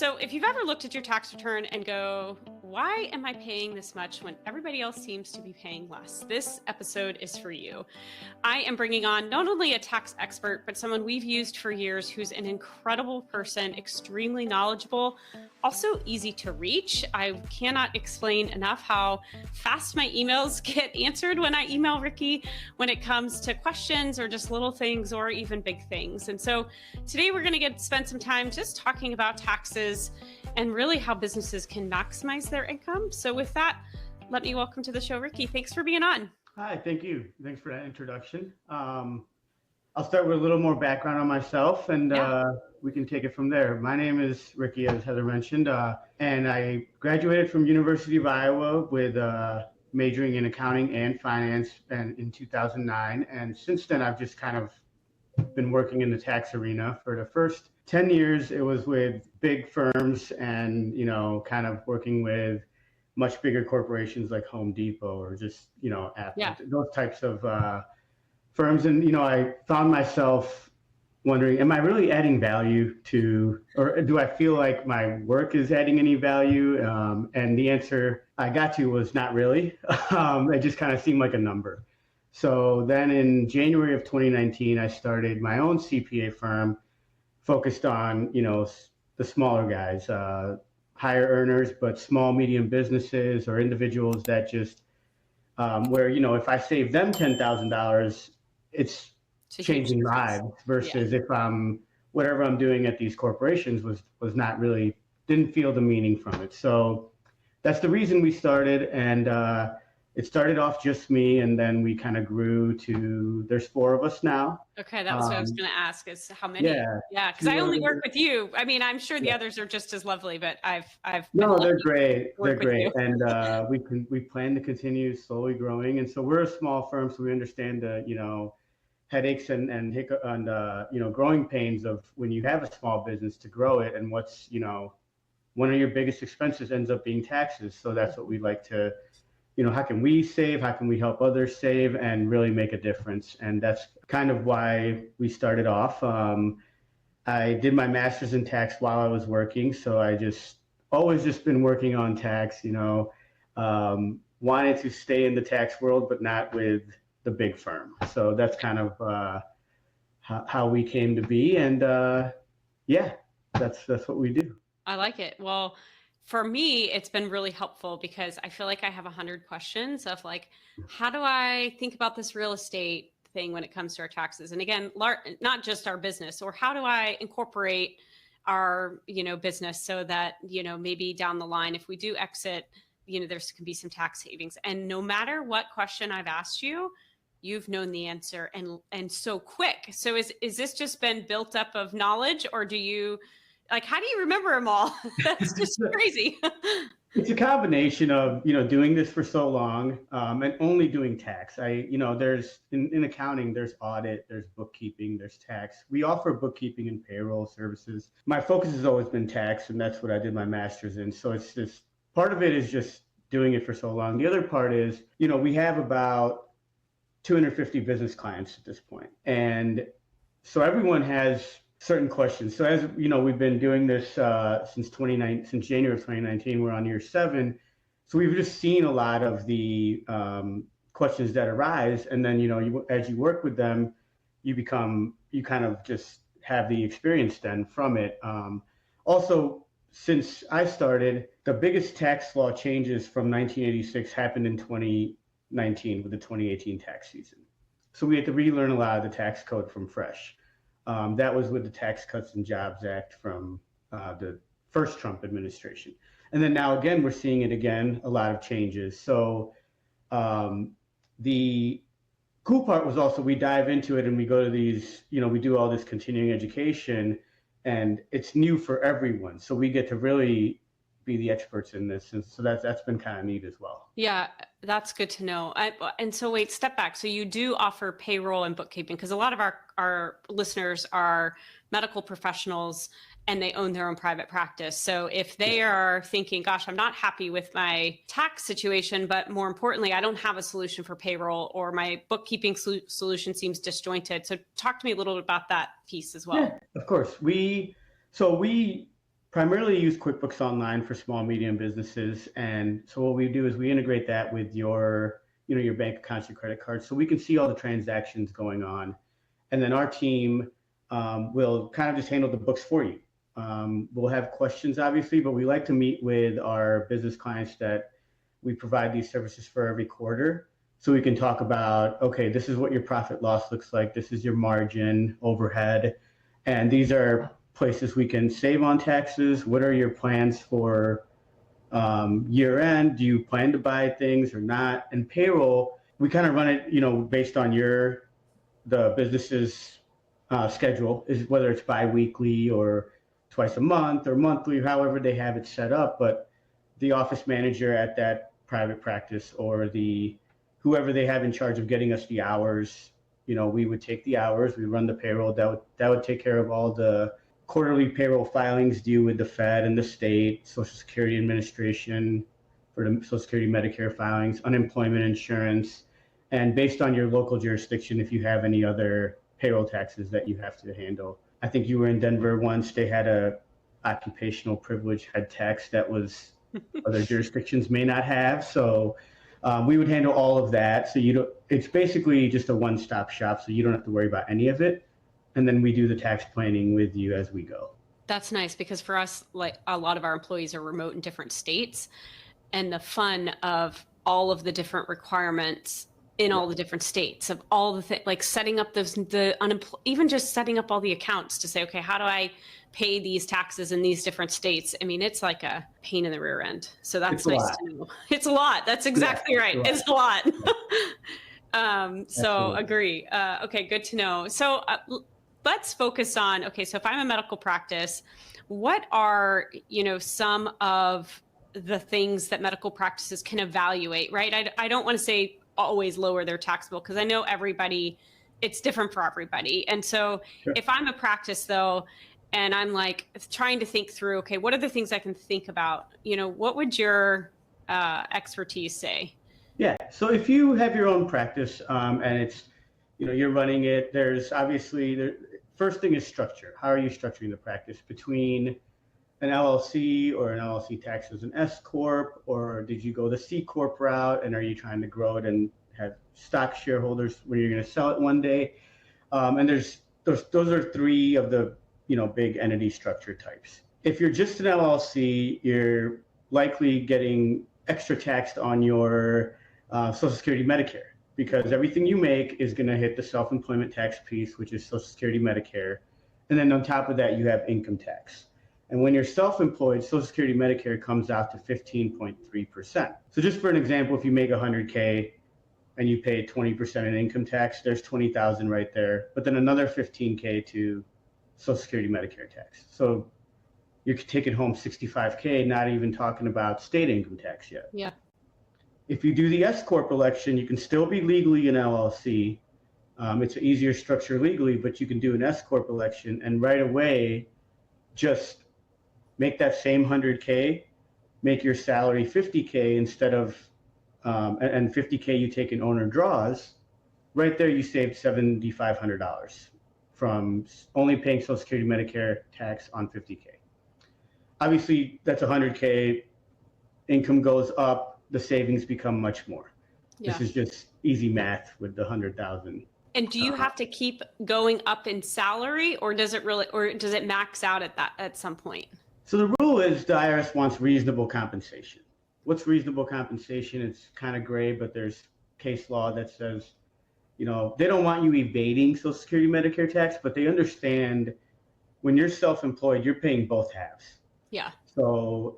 So if you've ever looked at your tax return and go, why am I paying this much when everybody else seems to be paying less? This episode is for you. I am bringing on not only a tax expert, but someone we've used for years who's an incredible person, extremely knowledgeable, also easy to reach. I cannot explain enough how fast my emails get answered when I email Riki when it comes to questions or just little things or even big things. And so today we're going to spend some time just talking about taxes and really how businesses can maximize their income. So with that, let me welcome to the show, Riki. Thanks for being on. Hi, thank you. Thanks for that introduction. I'll start with a little more background on myself and we can take it from there. My name is Riki, as Heather mentioned, and I graduated from University of Iowa with majoring in accounting and finance in 2009. And since then, I've just kind of been working in the tax arena. For the first 10 years, it was with big firms and, kind of working with much bigger corporations like Home Depot or just, Apple, those types of firms. And, I found myself wondering, am I really adding value to, or do I feel like my work is adding any value? And the answer I got to was not really. It just kind of seemed like a number. So then in January of 2019, I started my own CPA firm focused on, the smaller guys, higher earners, but small, medium businesses or individuals that just, where, if I save them $10,000, it's changing lives versus if whatever I'm doing at these corporations was not really, didn't feel the meaning from it. So that's the reason we started. And it started off just me, and then we kind of grew to, there's 4 of us now. Okay, that was what I was going to ask, is how many? Yeah, because I only work with you. I mean, I'm sure the others are just as lovely, but I've no, they're great. They're great, and we plan to continue slowly growing. And so we're a small firm, so we understand the headaches and hiccup and growing pains of when you have a small business to grow it, and what's one of your biggest expenses ends up being taxes. So that's what we like to. How can we save? How can we help others save and really make a difference? And that's kind of why we started off. I did my master's in tax while I was working. So I always been working on tax, wanted to stay in the tax world, but not with the big firm. So that's kind of how we came to be. And that's what we do. I like it. Well, for me, it's been really helpful because I feel like I have 100 questions of like, how do I think about this real estate thing when it comes to our taxes? And again, not just our business, or how do I incorporate our, business so that, maybe down the line, if we do exit, there can be some tax savings. And no matter what question I've asked you, you've known the answer and so quick. So is this just been built up of knowledge, or do you, how do you remember them all? That's just crazy. It's a combination of, doing this for so long and only doing tax. There's in accounting, there's audit, there's bookkeeping, there's tax. We offer bookkeeping and payroll services. My focus has always been tax, and that's what I did my master's in. So it's just, part of it is just doing it for so long. The other part is, we have about 250 business clients at this point. And so everyone has certain questions. So as we've been doing this since January of 2019. We're on year 7. So we've just seen a lot of the questions that arise, and then as you work with them, you kind of just have the experience then from it. Also, since I started, the biggest tax law changes from 1986 happened in 2019 with the 2018 tax season. So we had to relearn a lot of the tax code from fresh. That was with the Tax Cuts and Jobs Act from the first Trump administration. And then now again, we're seeing it again, a lot of changes. So the cool part was also we dive into it and we go to these, we do all this continuing education, and it's new for everyone. So we get to really be the experts in this. And so that's been kind of neat as well. Yeah, that's good to know. And so wait, step back. So you do offer payroll and bookkeeping, because a lot of our listeners are medical professionals and they own their own private practice. So if they are thinking, gosh, I'm not happy with my tax situation, but more importantly, I don't have a solution for payroll, or my bookkeeping solution seems disjointed. So talk to me a little bit about that piece as well. Yeah, of course. We primarily use QuickBooks Online for small, medium businesses. And so what we do is we integrate that with your bank accounts, your credit cards, so we can see all the transactions going on. And then our team will kind of just handle the books for you. We'll have questions, obviously, but we like to meet with our business clients that we provide these services for every quarter. So we can talk about, okay, this is what your profit loss looks like. This is your margin, overhead. And these are places we can save on taxes. What are your plans for year end? Do you plan to buy things or not? And payroll, we kind of run it, based on the business's schedule, is whether it's bi-weekly or twice a month or monthly, however they have it set up. But the office manager at that private practice or whoever they have in charge of getting us the hours, we would take the hours, we run the payroll. That would take care of all the quarterly payroll filings due with the Fed and the state, Social Security Administration for the Social Security Medicare filings, unemployment insurance, and based on your local jurisdiction, if you have any other payroll taxes that you have to handle. I think you were in Denver once. They had a occupational privilege head tax that was other jurisdictions may not have. So we would handle all of that. So it's basically just a one-stop shop. So you don't have to worry about any of it. And then we do the tax planning with you as we go. That's nice, because for us, like, a lot of our employees are remote in different states, and the fun of all of the different requirements in all the different states of all the things, like setting up even just setting up all the accounts to say, okay, how do I pay these taxes in these different states? I mean, it's like a pain in the rear end. So that's nice to know. It's a lot. That's exactly right. It's a lot. So agree. Okay, good to know. So let's focus on, okay, so if I'm a medical practice, what are, some of the things that medical practices can evaluate, right? I don't want to say always lower their tax bill, because I know it's different for everybody. And so if I'm a practice though, and I'm like trying to think through, okay, what are the things I can think about? What would your expertise say? Yeah. So if you have your own practice and it's, you're running it, there's obviously first thing is structure. How are you structuring the practice between an LLC or an LLC tax as an S Corp, or did you go the C Corp route and are you trying to grow it and have stock shareholders when you're going to sell it one day? And those are three of the big entity structure types. If you're just an LLC, you're likely getting extra taxed on your Social Security Medicare, because everything you make is going to hit the self-employment tax piece, which is Social Security Medicare. And then on top of that, you have income tax. And when you're self-employed, Social Security Medicare comes out to 15.3%. So just for an example, if you make 100K and you pay 20% in income tax, there's 20,000 right there, but then another 15K to Social Security Medicare tax. So you're taking home 65K, not even talking about state income tax yet. Yeah. If you do the S Corp election, you can still be legally an LLC. It's an easier structure legally, but you can do an S Corp election and right away just make that same 100K, make your salary 50K instead of, and 50K you take in owner draws. Right there, you saved $7,500 from only paying Social Security Medicare tax on 50K. Obviously, that's 100K. Income goes up, the savings become much more. Yeah. This is just easy math with the 100,000. And do you have to keep going up in salary, or does it max out at some point? So the rule is the IRS wants reasonable compensation. What's reasonable compensation? It's kind of gray, but there's case law that says, they don't want you evading Social Security Medicare tax, but they understand when you're self-employed, you're paying both halves. Yeah. So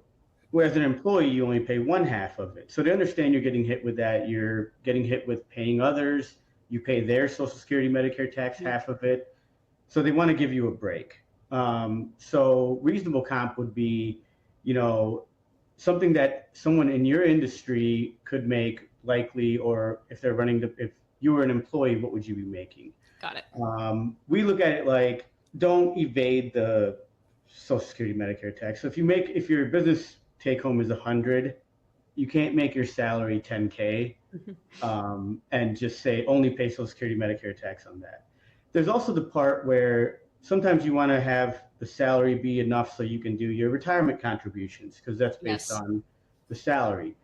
whereas an employee, you only pay one half of it. So they understand you're getting hit with that. You're getting hit with paying others. You pay their Social Security Medicare tax, half of it. So they want to give you a break. So reasonable comp would be, something that someone in your industry could make likely, or if you were an employee, what would you be making? Got it. We look at it like, don't evade the Social Security Medicare tax. So if your business take home is 100, you can't make your salary 10K and just say only pay Social Security Medicare tax on that. There's also the part where sometimes you want to have the salary be enough so you can do your retirement contributions, because that's based Yes. on the salary.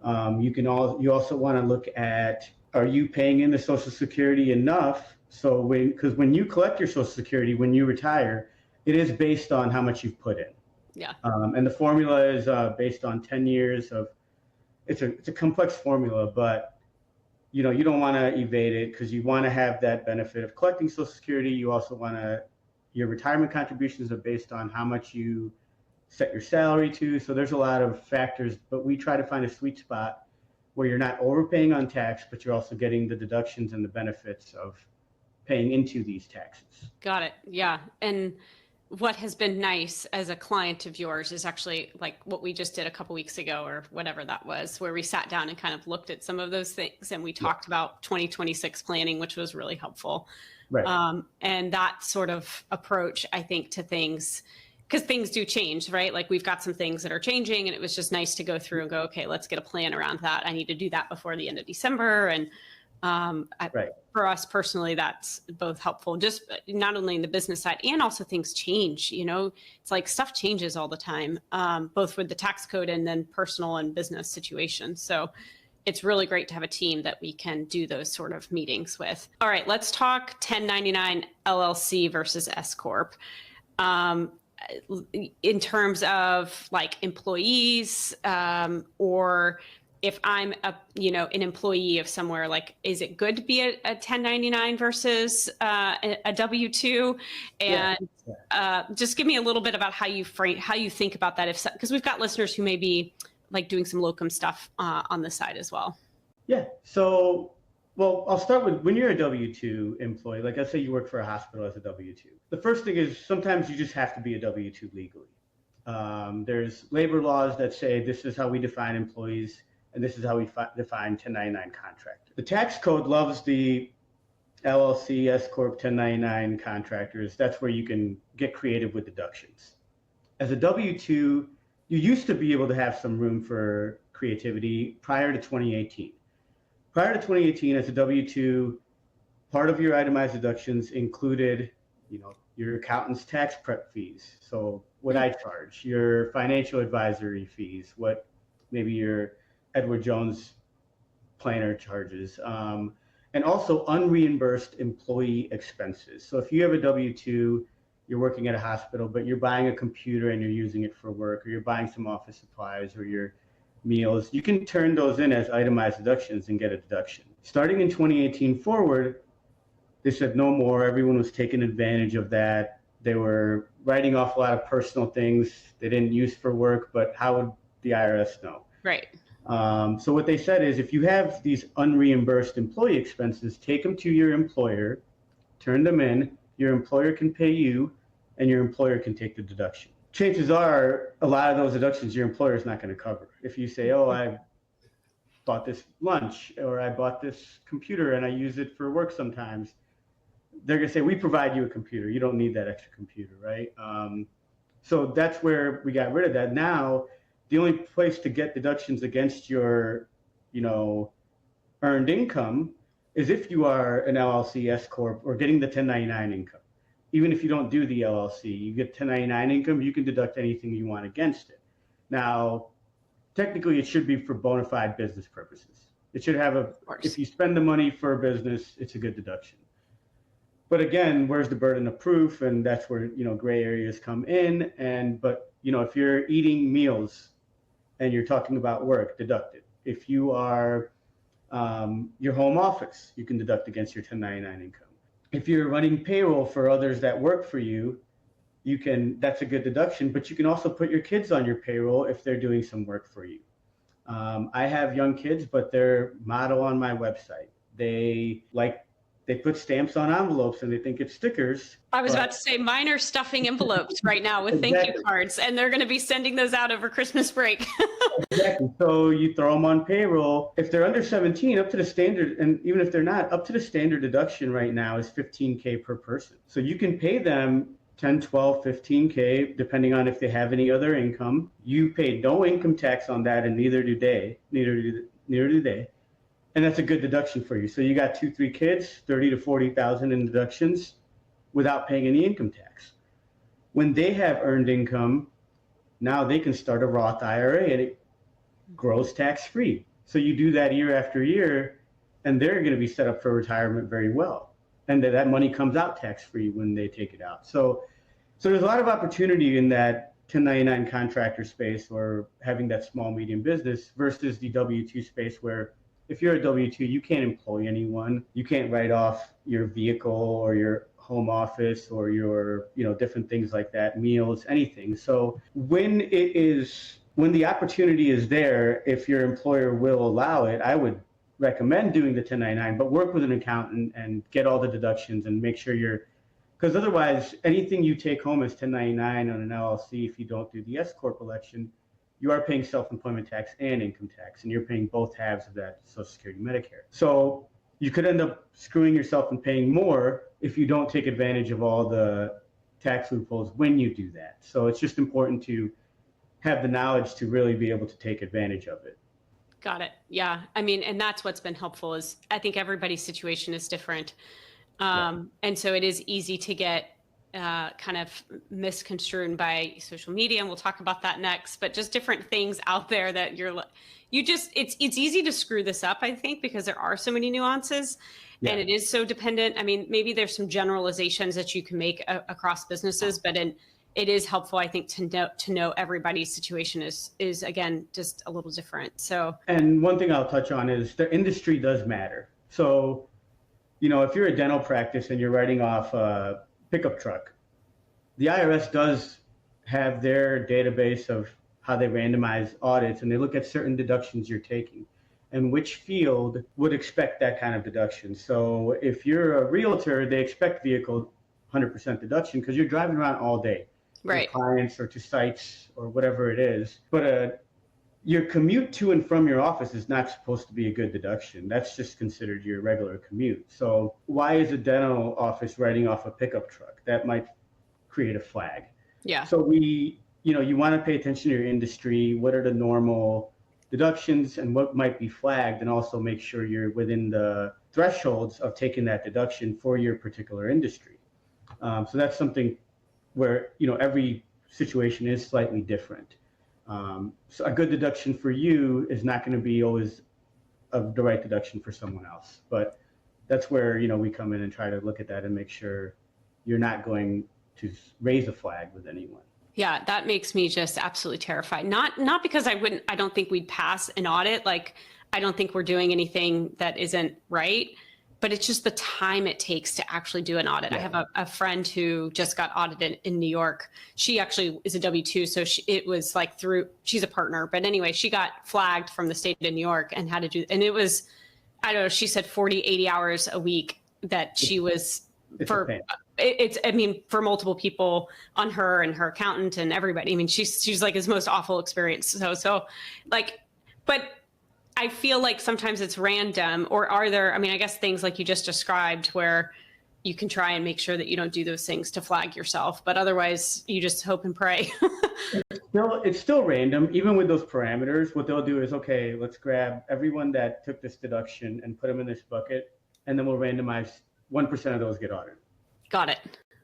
You also want to look at, are you paying in the Social Security enough? So because when you collect your Social Security, when you retire, it is based on how much you've put in. Yeah. And the formula is based on 10 years of, it's a complex formula, but you don't want to evade it, because you want to have that benefit of collecting Social Security. You also want to, your retirement contributions are based on how much you set your salary to. So there's a lot of factors, but we try to find a sweet spot where you're not overpaying on tax, but you're also getting the deductions and the benefits of paying into these taxes. Got it. Yeah. And what has been nice as a client of yours is actually like what we just did a couple weeks ago or whatever that was, where we sat down and kind of looked at some of those things and we talked about 2026 planning, which was really helpful. Right. And that sort of approach, I think, to things, because things do change, right? Like we've got some things that are changing, and it was just nice to go through and go, okay, let's get a plan around that. I need to do that before the end of December. And Right. for us personally, that's both helpful, just not only in the business side, and also things change. It's like stuff changes all the time, both with the tax code and then personal and business situations. So it's really great to have a team that we can do those sort of meetings with. All right, let's talk 1099 LLC versus S Corp. In terms of like employees, or if I'm an employee of somewhere, like, is it good to be a 1099 versus a W-2? And just give me a little bit about how you think about that, because we've got listeners who may be like doing some locum stuff on the side as well. Yeah. So, well, I'll start with, when you're a W-2 employee, like let's say you work for a hospital as a W-2. The first thing is sometimes you just have to be a W-2 legally. There's labor laws that say this is how we define employees, and this is how we define 1099 contractor. The tax code loves the LLC, S Corp, 1099 contractors. That's where you can get creative with deductions. As a W-2, you used to be able to have some room for creativity prior to 2018. Prior to 2018, as a W-2, part of your itemized deductions included, your accountant's tax prep fees. So what I charge, your financial advisory fees, what maybe your Edward Jones planner charges, and also unreimbursed employee expenses. So if you have a W-2, you're working at a hospital, but you're buying a computer and you're using it for work, or you're buying some office supplies or your meals, you can turn those in as itemized deductions and get a deduction. Starting in 2018 forward, they said no more. Everyone was taking advantage of that. They were writing off a lot of personal things they didn't use for work, but how would the IRS know? Right. So what they said is, if you have these unreimbursed employee expenses, take them to your employer, turn them in, your employer can pay you, and your employer can take the deduction. Chances are a lot of those deductions your employer is not going to cover. If you say, oh, I bought this lunch, or I bought this computer and I use it for work sometimes, they're going to say, we provide you a computer. You don't need that extra computer, right? So that's where we got rid of that. Now, the only place to get deductions against your, earned income is if you are an LLC, S Corp, or getting the 1099 income. Even if you don't do the LLC, you get 1099 income, you can deduct anything you want against it. Now, technically, it should be for bona fide business purposes. It should have if you spend the money for a business, it's a good deduction. But again, where's the burden of proof? And that's where, gray areas come in. But if you're eating meals and you're talking about work, deduct it. If you are your home office, you can deduct against your 1099 income. If you're running payroll for others that work for you, that's a good deduction, but you can also put your kids on your payroll if they're doing some work for you. I have young kids, but they're model on my website. They put stamps on envelopes and they think it's stickers. I was about to say, mine are stuffing envelopes right now with thank you cards, and they're going to be sending those out over Christmas break. Exactly. So you throw them on payroll. If they're under 17, up to the standard, and even if they're not, up to the standard deduction right now is $15K per person. So you can pay them 10, 12, 15K, depending on if they have any other income. You pay no income tax on that, and neither do they. And that's a good deduction for you. So you got 2-3 kids, 30 to 40,000 in deductions. without paying any income tax. When they have earned income, now they can start a Roth IRA and it grows tax-free. So you do that year after year, and they're going to be set up for retirement very well. And that money comes out tax-free when they take it out. So there's a lot of opportunity in that 1099 contractor space or having that small, medium business versus the W-2 space where if you're a W-2, you can't employ anyone. You can't write off your vehicle or your home office or your, different things like that, meals, anything. So when the opportunity is there, if your employer will allow it, I would recommend doing the 1099, but work with an accountant and get all the deductions and make sure because otherwise anything you take home as 1099 on an LLC, if you don't do the S Corp election, you are paying self-employment tax and income tax, and you're paying both halves of that Social Security, Medicare. So you could end up screwing yourself and paying more if you don't take advantage of all the tax loopholes when you do that. So it's just important to have the knowledge to really be able to take advantage of it. Got it. Yeah. I mean, and that's what's been helpful is I think everybody's situation is different. And so it is easy to get kind of misconstrued by social media. And we'll talk about that next, but just different things out there that it's easy to screw this up, I think, because there are so many nuances and it is so dependent. I mean, maybe there's some generalizations that you can make across businesses, but it is helpful, I think, to know everybody's situation is again, just a little different. So, and one thing I'll touch on is the industry does matter. So, if you're a dental practice and you're writing off a pickup truck, the IRS does have their database of how they randomize audits, and they look at certain deductions you're taking and which field would expect that kind of deduction. So if you're a realtor, they expect vehicle 100% deduction because you're driving around all day. Right. To clients or to sites or whatever it is. But your commute to and from your office is not supposed to be a good deduction. That's just considered your regular commute. So why is a dental office writing off a pickup truck? That might create a flag. Yeah. So you want to pay attention to your industry. What are the normal deductions and what might be flagged, and also make sure you're within the thresholds of taking that deduction for your particular industry. So that's something where every situation is slightly different. So a good deduction for you is not going to be always the right deduction for someone else. But that's where we come in and try to look at that and make sure you're not going to raise a flag with anyone. Yeah, that makes me just absolutely terrified. Not because I don't think we'd pass an audit. Like, I don't think we're doing anything that isn't right. But it's just the time it takes to actually do an audit. Yeah. I have a friend who just got audited in New York. She actually is a W-2, so it was like she's a partner. But anyway, she got flagged from the state of New York and had to do, and it was, I don't know, she said 40, 80 hours a week that she was for multiple people on her and her accountant and everybody. I mean, she's like his most awful experience. So like, but I feel like sometimes it's random, or are there, I guess things like you just described where you can try and make sure that you don't do those things to flag yourself, but otherwise you just hope and pray. It's still random. Even with those parameters, what they'll do is, okay, let's grab everyone that took this deduction and put them in this bucket, and then we'll randomize 1% of those get audited. Got it.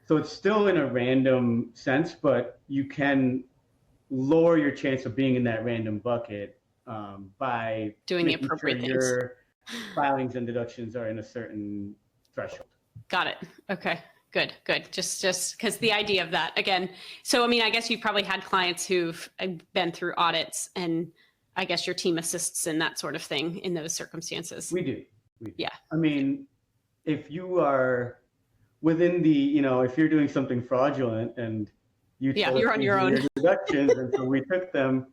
So it's still in a random sense, but you can lower your chance of being in that random bucket by doing the appropriate things. Your filings and deductions are in a certain threshold. Got it. Okay, good. Just because the idea of that again. So, I guess you've probably had clients who've been through audits, and I guess your team assists in that sort of thing in those circumstances. We do. Yeah. If you are within the, if you're doing something fraudulent and you're on your own deductions, and so we took them,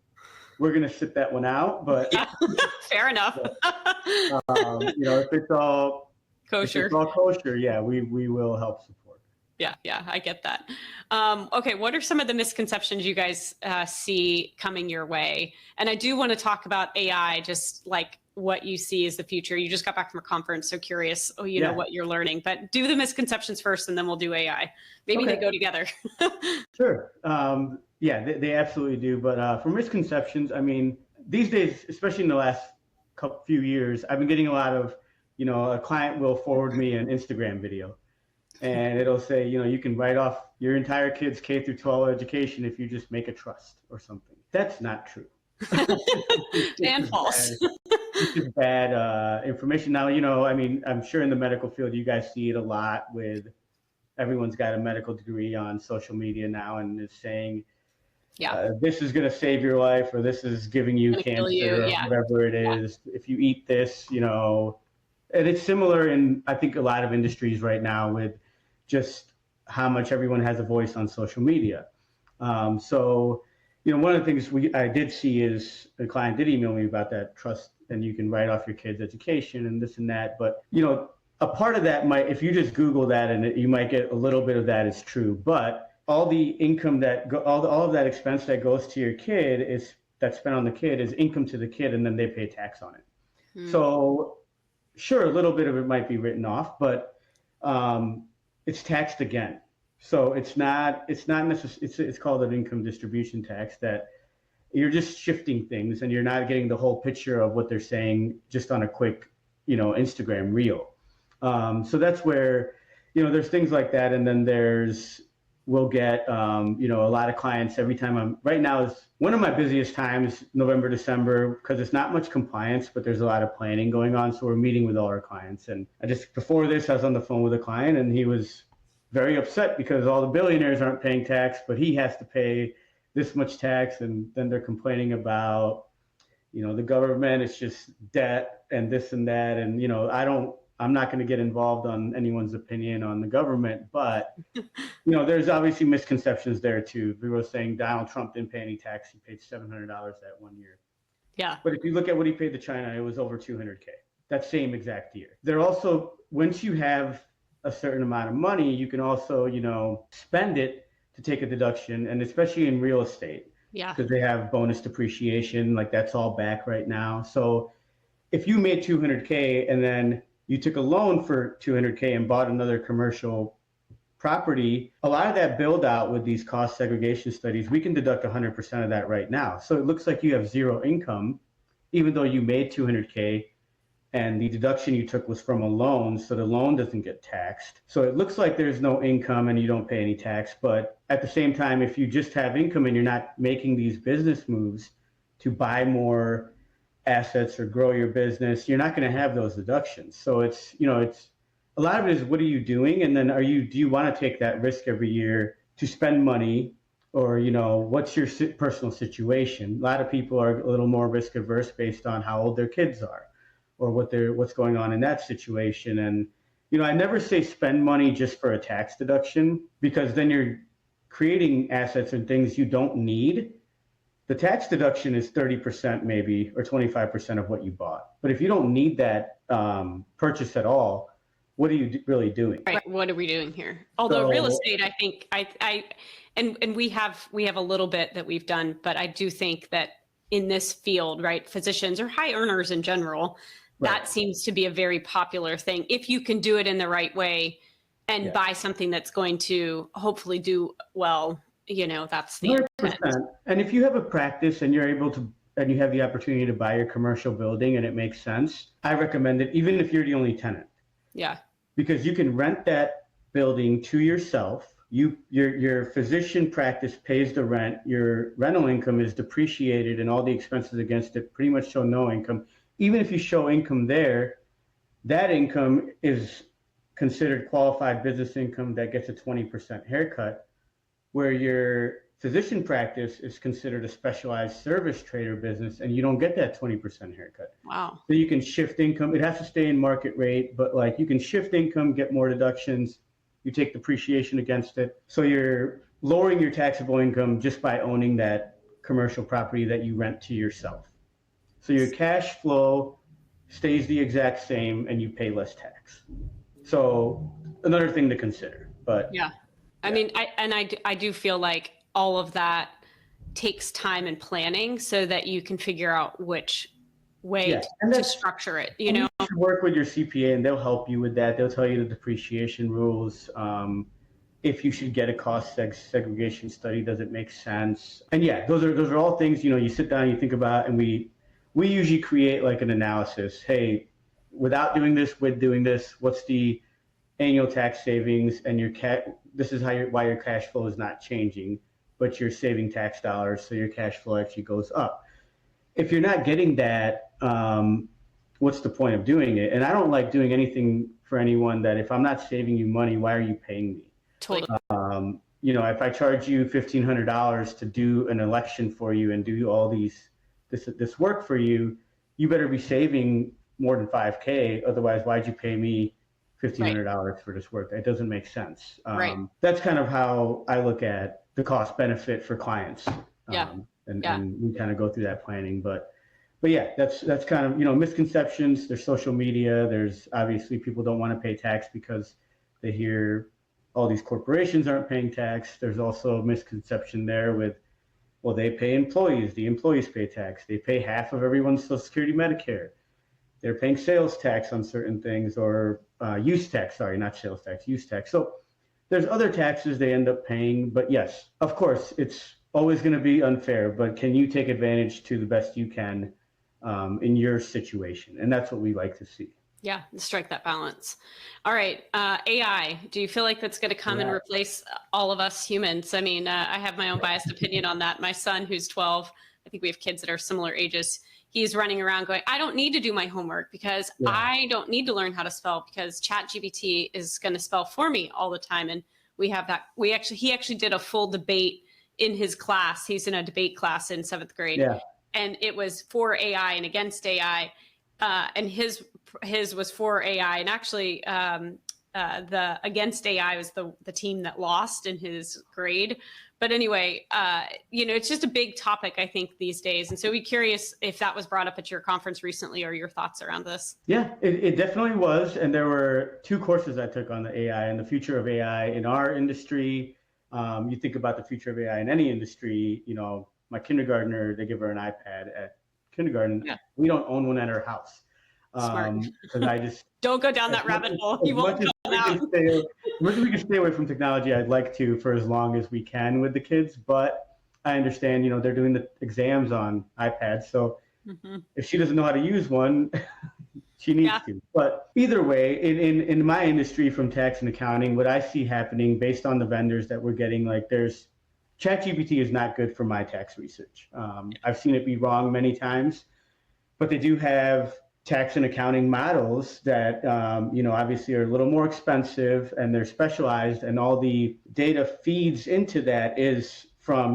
we're going to sit that one out. But fair enough. If it's all kosher, we will help support. Yeah, I get that. Okay, what are some of the misconceptions you guys see coming your way? And I do want to talk about AI, just like what you see as the future. You just got back from a conference, so curious, know what you're learning. But do the misconceptions first, and then we'll do AI. Maybe they go together. Sure. They absolutely do. But for misconceptions, these days, especially in the last few years, I've been getting a lot of, a client will forward me an Instagram video. and it'll say, you can write off your entire kid's K through 12 education if you just make a trust or something. That's not true. And false. This is bad information. Now, I mean, I'm sure in the medical field, you guys see it a lot with everyone's got a medical degree on social media now and is saying, this is going to save your life, or this is giving you cancer, or whatever it is. If you eat this, and it's similar in, I think, a lot of industries right now with just how much everyone has a voice on social media. So, one of the things I did see is a client did email me about that trust, and you can write off your kid's education and this and that. But, a part of that might, if you just Google that, and you might get a little bit of that is true. But all the income all of that expense that goes to your kid that's spent on the kid is income to the kid, and then they pay tax on it. So sure, a little bit of it might be written off, but it's taxed again. So it's not necessarily, it's called an income distribution tax, that you're just shifting things and you're not getting the whole picture of what they're saying just on a quick, Instagram reel. So that's where, there's things like that. And then we'll get, a lot of clients every time right now is one of my busiest times, November, December, because it's not much compliance, but there's a lot of planning going on. So we're meeting with all our clients. And before this, I was on the phone with a client, and he was very upset because all the billionaires aren't paying tax, but he has to pay this much tax. And then they're complaining about, the government, it's just debt and this and that. And, I'm not going to get involved on anyone's opinion on the government, but, there's obviously misconceptions there too. We were saying Donald Trump didn't pay any tax. He paid $700 that 1 year. Yeah. But if you look at what he paid to China, it was over $200K that same exact year. They're also, once you have a certain amount of money, you can also, spend it to take a deduction, and especially in real estate. Yeah. Because they have bonus depreciation, like that's all back right now. So if you made $200K and then you took a loan for $200K and bought another commercial property, a lot of that build out with these cost segregation studies, we can deduct 100% of that right now. So it looks like you have zero income, even though you made $200K and the deduction you took was from a loan. So the loan doesn't get taxed. So it looks like there's no income and you don't pay any tax. But at the same time, if you just have income and you're not making these business moves to buy more assets or grow your business, you're not going to have those deductions. So it's a lot of it is, what are you doing? And then do you want to take that risk every year to spend money, or, what's your personal situation? A lot of people are a little more risk averse based on how old their kids are or what's going on in that situation. And, I never say spend money just for a tax deduction, because then you're creating assets and things you don't need. The tax deduction is 30% maybe, or 25% of what you bought. But if you don't need that purchase at all, what are you really doing? Right. What are we doing here? Although real estate, I think and we have a little bit that we've done, but I do think that in this field, right, physicians or high earners in general, that seems to be a very popular thing. If you can do it in the right way and buy something that's going to hopefully do well, that's the 100%. And if you have a practice and you're able to, and you have the opportunity to buy your commercial building and it makes sense, I recommend it, even if you're the only tenant. Yeah. Because you can rent that building to yourself. Your physician practice pays the rent. Your rental income is depreciated, and all the expenses against it pretty much show no income. Even if you show income there, that income is considered qualified business income that gets a 20% haircut, where your physician practice is considered a specialized service trader business, and you don't get that 20% haircut. Wow. So you can shift income. It has to stay in market rate, but you can shift income, get more deductions. You take depreciation against it. So you're lowering your taxable income just by owning that commercial property that you rent to yourself. So your cash flow stays the exact same and you pay less tax. So another thing to consider. But yeah. I mean, I do feel like all of that takes time and planning so that you can figure out which way to structure it. You should work with your CPA and they'll help you with that. They'll tell you the depreciation rules. If you should get a cost segregation study, does it make sense? And those are all things, you sit down, you think about, and we usually create like an analysis. Hey, without doing this, with doing this, what's the annual tax savings, and this is why your cash flow is not changing, but you're saving tax dollars, so your cash flow actually goes up. If you're not getting that, what's the point of doing it? And I don't like doing anything for anyone that if I'm not saving you money, why are you paying me? Totally. If I charge you $1,500 to do an election for you and do all this work for you, you better be saving more than $5,000. Otherwise, why'd you pay me $1,500 for this work? That doesn't make sense. Right. That's kind of how I look at the cost benefit for clients. And we kind of go through that planning, but yeah, that's kind of, misconceptions. There's social media. There's obviously people don't want to pay tax because they hear all these corporations aren't paying tax. There's also a misconception there with, well, they pay employees. The employees pay tax. They pay half of everyone's Social Security, Medicare. They're paying sales tax on certain things, or use tax. Sorry, not sales tax, use tax. So there's other taxes they end up paying. But yes, of course, it's always going to be unfair. But can you take advantage to the best you can in your situation? And that's what we like to see. Yeah, strike that balance. All right, AI. Do you feel like that's going to come and replace all of us humans? I mean, I have my own biased opinion on that. My son, who's 12, I think we have kids that are similar ages. He's running around going, I don't need to do my homework because I don't need to learn how to spell because ChatGPT is going to spell for me all the time. And we have that. He actually did a full debate in his class. He's in a debate class in 7th grade. Yeah. And it was for AI and against AI. And his was for AI, and actually the against AI was the team that lost in his grade. But anyway, it's just a big topic, I think, these days. And so we're curious if that was brought up at your conference recently or your thoughts around this. Yeah, it definitely was. And there were 2 courses I took on the AI and the future of AI in our industry. You think about the future of AI in any industry, my kindergartner, they give her an iPad at kindergarten. Yeah. We don't own one at our house. Smart. Because I just don't go down that rabbit hole. You won't come out. As much as we can stay away from technology, I'd like to for as long as we can with the kids. But I understand, they're doing the exams on iPads. So if she doesn't know how to use one, she needs to. But either way, in my industry from tax and accounting, what I see happening based on the vendors that we're getting, there's ChatGPT is not good for my tax research. I've seen it be wrong many times, but they do have tax and accounting models that, obviously are a little more expensive and they're specialized, and all the data feeds into that is from,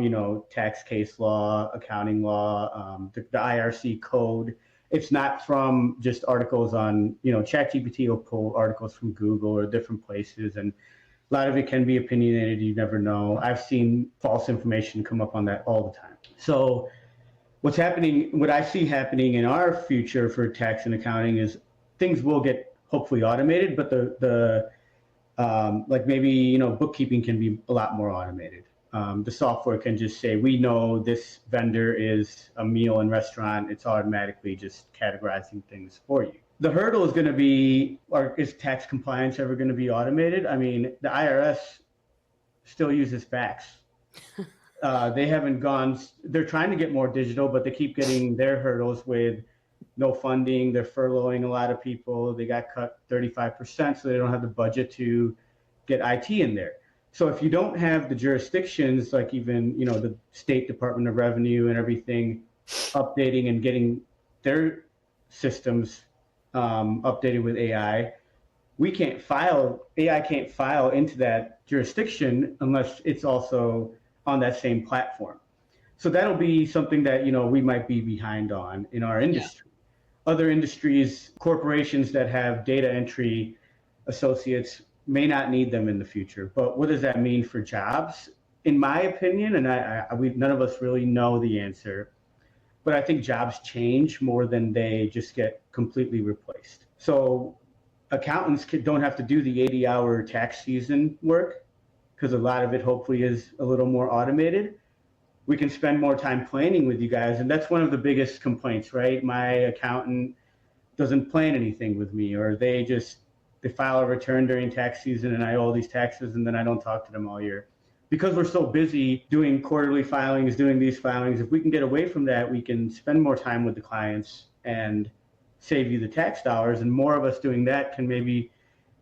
tax case law, accounting law, the IRC code. It's not from just articles on, ChatGPT will pull articles from Google or different places, and a lot of it can be opinionated. You never know. I've seen false information come up on that all the time. So what I see happening in our future for tax and accounting is things will get hopefully automated, but the maybe, bookkeeping can be a lot more automated. The software can just say, we know this vendor is a meal and restaurant. It's automatically just categorizing things for you. The hurdle is going to be, is tax compliance ever going to be automated? I mean, the IRS still uses fax. They haven't gone, they're trying to get more digital, but they keep getting their hurdles with no funding. They're furloughing a lot of people. They got cut 35%, so they don't have the budget to get IT in there. So if you don't have the jurisdictions, like even, the State Department of Revenue and everything updating and getting their systems updated with AI, AI can't file into that jurisdiction unless it's also on that same platform. So that'll be something that, we might be behind on in our industry. Yeah. Other industries, corporations that have data entry associates may not need them in the future. But what does that mean for jobs? In my opinion, and none of us really know the answer, but I think jobs change more than they just get completely replaced. So accountants don't have to do the 80-hour tax season work, because a lot of it hopefully is a little more automated. We can spend more time planning with you guys. And that's one of the biggest complaints, right? My accountant doesn't plan anything with me, or they file a return during tax season and I owe these taxes and then I don't talk to them all year. Because we're so busy doing quarterly filings, doing these filings, if we can get away from that, we can spend more time with the clients and save you the tax dollars. And more of us doing that can maybe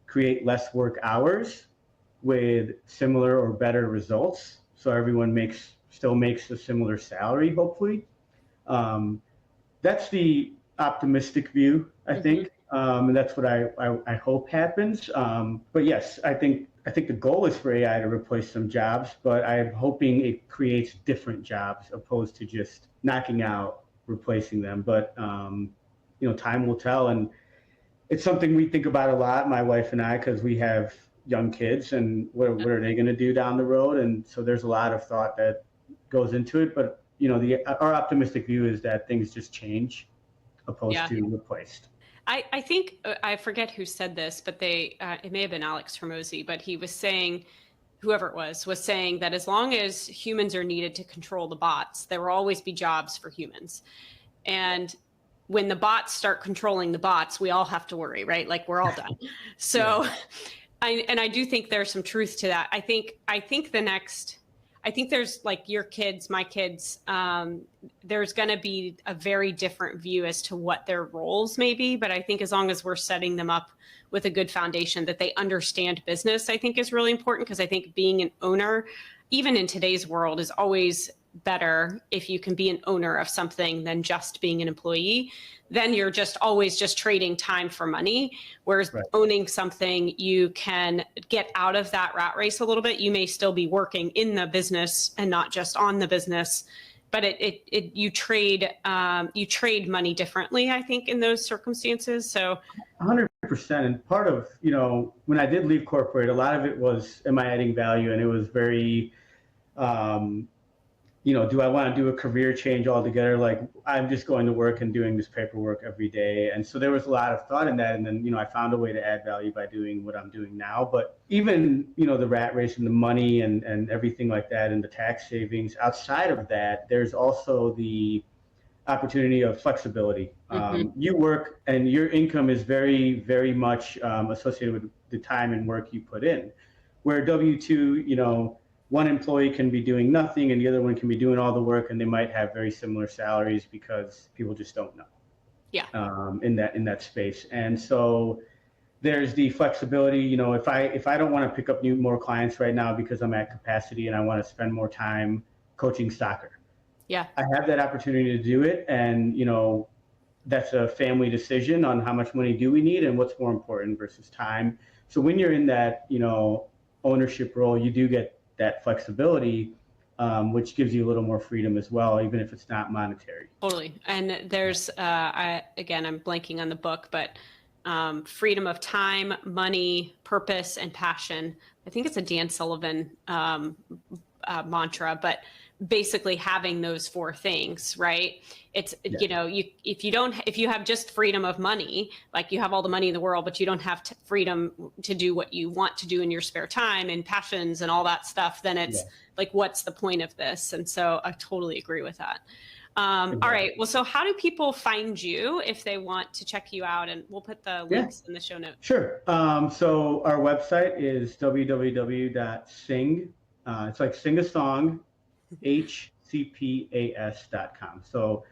create less work hours with similar or better results. So everyone still makes a similar salary, hopefully. That's the optimistic view, I think, and that's what I hope happens. But yes, I think the goal is for AI to replace some jobs, but I'm hoping it creates different jobs opposed to just knocking out, replacing them. But time will tell, and it's something we think about a lot, my wife and I, because we have young kids, and what are they going to do down the road? And so there's a lot of thought that goes into it. But our optimistic view is that things just change opposed to replaced. I think I forget who said this, but it may have been Alex Hormozy, but he was saying, whoever it was saying that as long as humans are needed to control the bots, there will always be jobs for humans. And when the bots start controlling the bots, we all have to worry, right? Like we're all done. So, I do think there's some truth to that. I think there's like your kids, my kids, there's going to be a very different view as to what their roles may be. But I think as long as we're setting them up with a good foundation that they understand business, I think is really important, because I think being an owner, even in today's world, is always better if you can be an owner of something than just being an employee. Then you're just always just trading time for money. Whereas owning something, you can get out of that rat race a little bit. You may still be working in the business and not just on the business, but you trade money differently, I think, in those circumstances. So 100%. And part of, when I did leave corporate, a lot of it was, am I adding value? And it was very, do I want to do a career change altogether? Like, I'm just going to work and doing this paperwork every day. And so there was a lot of thought in that. And then, I found a way to add value by doing what I'm doing now. But even, the rat race and the money and everything like that, and the tax savings, outside of that, there's also the opportunity of flexibility. You work and your income is very, very much associated with the time and work you put in. Where W-2, one employee can be doing nothing and the other one can be doing all the work, and they might have very similar salaries because people just don't know. In that space. And so there's the flexibility. If I don't want to pick up more clients right now because I'm at capacity and I want to spend more time coaching soccer, I have that opportunity to do it. And that's a family decision on how much money do we need and what's more important versus time. So when you're in that ownership role, you do get that flexibility, which gives you a little more freedom as well, even if it's not monetary. Totally. And there's, I'm blanking on the book, but freedom of time, money, purpose, and passion. I think it's a Dan Sullivan mantra, but basically having those four things, right? It's, if you have just freedom of money, like you have all the money in the world, but you don't have freedom to do what you want to do in your spare time and passions and all that stuff, then it's like, what's the point of this? And so I totally agree with that. All right. Well, so how do people find you if they want to check you out? And we'll put the links in the show notes. Sure. So our website is www.sing. It's like sing a song, hcpas.com. So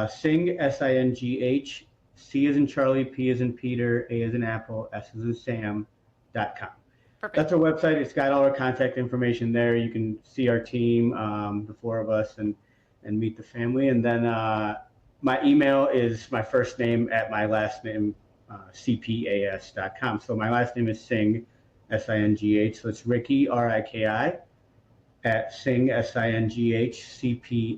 sing, SINGH, C as in Charlie, P as in Peter, A as in Apple, S as in Sam.com. Perfect. That's our website. It's got all our contact information there. You can see our team, the four of us, and meet the family. And then my email is my first name at my last name, CPAS.com. So my last name is Singh, SINGH. So it's Riki, RIKI, at Singh, SINGH,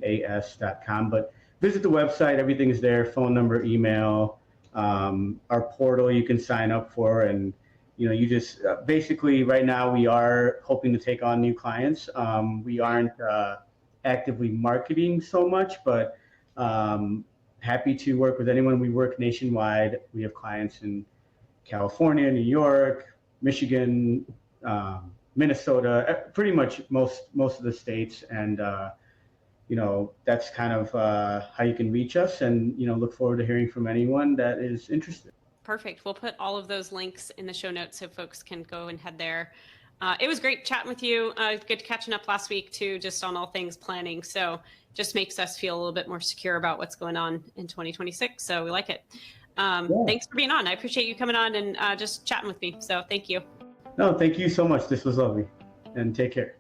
CPAS.com. But visit the website. Everything is there. Phone number, email, our portal you can sign up for. And, you just basically right now we are hoping to take on new clients. We aren't actively marketing so much, but happy to work with anyone. We work nationwide. We have clients in California, New York, Michigan, Minnesota, pretty much most of the states. And, that's kind of how you can reach us, and, look forward to hearing from anyone that is interested. Perfect. We'll put all of those links in the show notes so folks can go and head there. It was great chatting with you. Good catching up last week too, just on all things planning. So just makes us feel a little bit more secure about what's going on in 2026. So we like it. Thanks for being on. I appreciate you coming on and just chatting with me. So thank you. No, thank you so much. This was lovely. And take care.